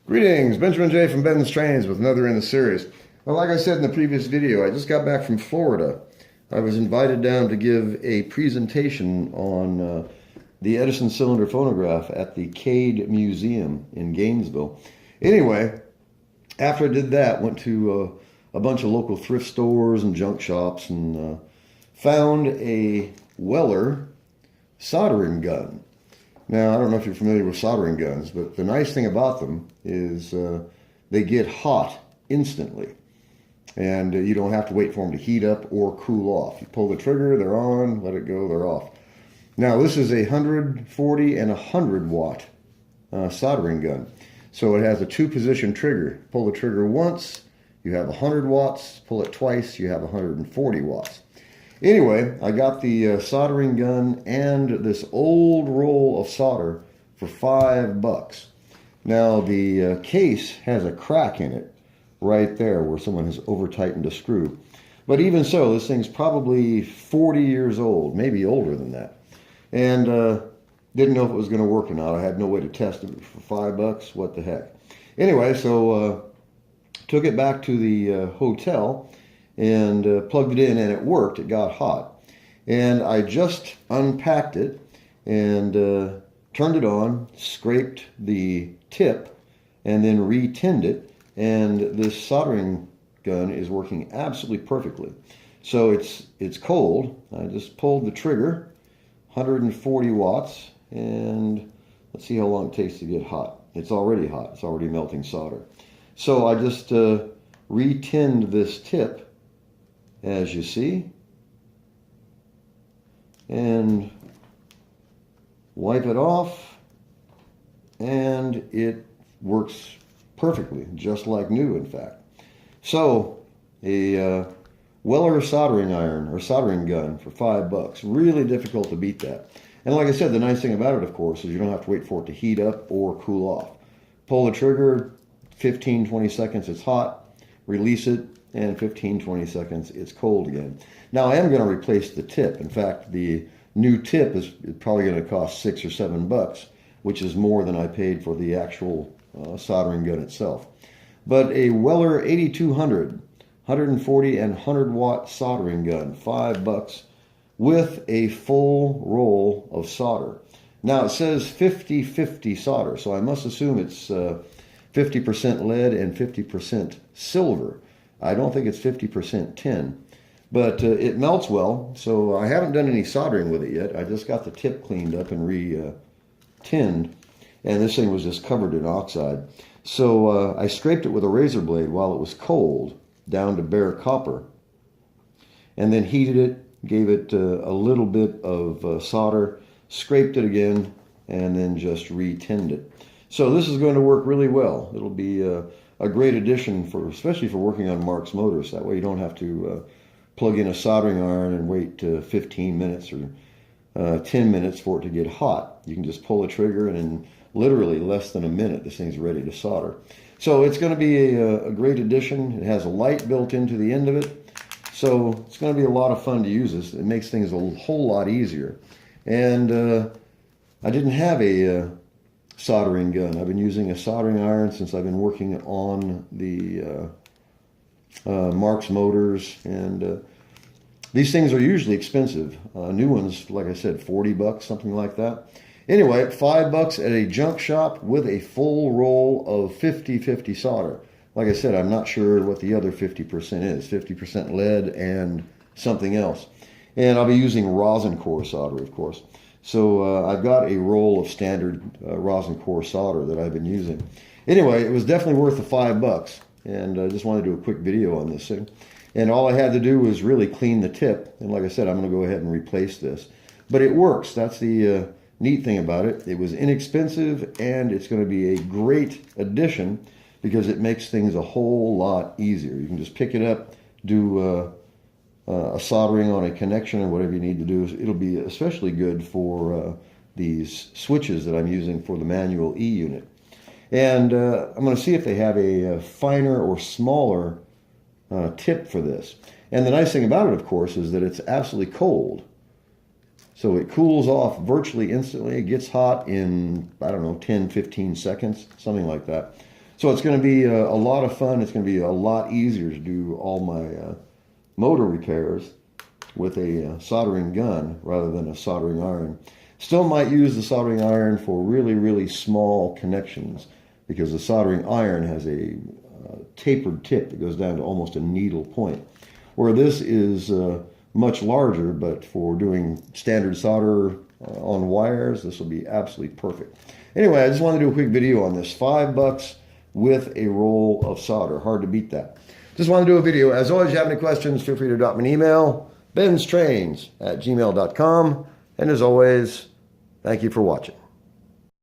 Greetings, Benjamin J. from BENZTRAINZ with another in the series. Well, like I said in the previous video, I just got back from Florida. I was invited down to give a presentation on the Edison cylinder phonograph at the Cade Museum in Gainesville. Anyway, after I did that, went to a bunch of local thrift stores and junk shops and found a Weller soldering gun. Now, I don't know if you're familiar with soldering guns, but the nice thing about them is they get hot instantly. And you don't have to wait for them to heat up or cool off. You pull the trigger, they're on, let it go, they're off. Now, this is a 140 and 100 watt soldering gun. So it has a two-position trigger. Pull the trigger once, you have 100 watts. Pull it twice, you have 140 watts. Anyway, I got the soldering gun and this old roll of solder for $5. Now, the case has a crack in it right there where someone has over-tightened a screw. But even so, this thing's probably 40 years old, maybe older than that. And didn't know if it was going to work or not. I had no way to test it for $5. What the heck? Anyway, so took it back to the hotel and plugged it in, and it worked. It got hot. And I just unpacked it and turned it on, scraped the tip, and then re-tinned it. And this soldering gun is working absolutely perfectly. So it's cold. I just pulled the trigger, 140 watts, and let's see how long it takes to get hot. It's already hot. It's already melting solder. So I just re-tinned this tip, as you see, and wipe it off, and it works perfectly, just like new, in fact. So a Weller soldering iron or soldering gun for $5. Really difficult to beat that. And like I said, the nice thing about it, of course, is you don't have to wait for it to heat up or cool off. Pull the trigger, 15-20 seconds it's hot, release it, and 15-20 seconds it's cold again. Now, I am going to replace the tip. In fact, the new tip is probably going to cost $6 or $7, which is more than I paid for the actual soldering gun itself. But a Weller 8200, 140 and 100 watt soldering gun, $5, with a full roll of solder. Now, it says 50-50 solder, so I must assume it's 50% lead and 50% silver. I don't think it's 50% tin, but it melts well, so I haven't done any soldering with it yet. I just got the tip cleaned up and re-tinned, and this thing was just covered in oxide. So I scraped it with a razor blade while it was cold down to bare copper, and then heated it, gave it a little bit of solder, scraped it again, and then just re-tinned it. So this is going to work really well. It'll be a great addition, especially for working on Marx motors. That way you don't have to plug in a soldering iron and wait 15 minutes or 10 minutes for it to get hot. You can just pull the trigger, and in literally less than a minute, this thing's ready to solder. So it's going to be a great addition. It has a light built into the end of it. So it's going to be a lot of fun to use this. It makes things a whole lot easier. And I didn't have a soldering gun. I've been using a soldering iron since I've been working on the Marx motors, and these things are usually expensive. New ones, like I said, $40, something like that. Anyway, $5 at a junk shop with a full roll of 50-50 solder. Like I said, I'm not sure what the other 50% is. 50% lead and something else. And I'll be using rosin core solder, of course. So I've got a roll of standard rosin core solder that I've been using. Anyway, it was definitely worth the $5, and I just wanted to do a quick video on this thing. And all I had to do was really clean the tip, and like I said, I'm going to go ahead and replace this. But it works. That's the neat thing about it. It was inexpensive, and it's going to be a great addition because it makes things a whole lot easier. You can just pick it up, do a soldering on a connection or whatever you need to do. It'll be especially good for these switches that I'm using for the manual E unit. And I'm going to see if they have a finer or smaller tip for this. And the nice thing about it, of course, is that it's absolutely cold. So it cools off virtually instantly. It gets hot in, I don't know, 10, 15 seconds, something like that. So it's going to be a lot of fun. It's going to be a lot easier to do all my motor repairs with a soldering gun rather than a soldering iron. Still might use the soldering iron for really, really small connections because the soldering iron has a tapered tip that goes down to almost a needle point. Where this is much larger, but for doing standard solder on wires, this will be absolutely perfect. Anyway, I just wanted to do a quick video on this. $5 with a roll of solder. Hard to beat that. Just wanted to do a video. As always, if you have any questions, feel free to drop me an email, BENZTRAINZ@gmail.com. And as always, thank you for watching.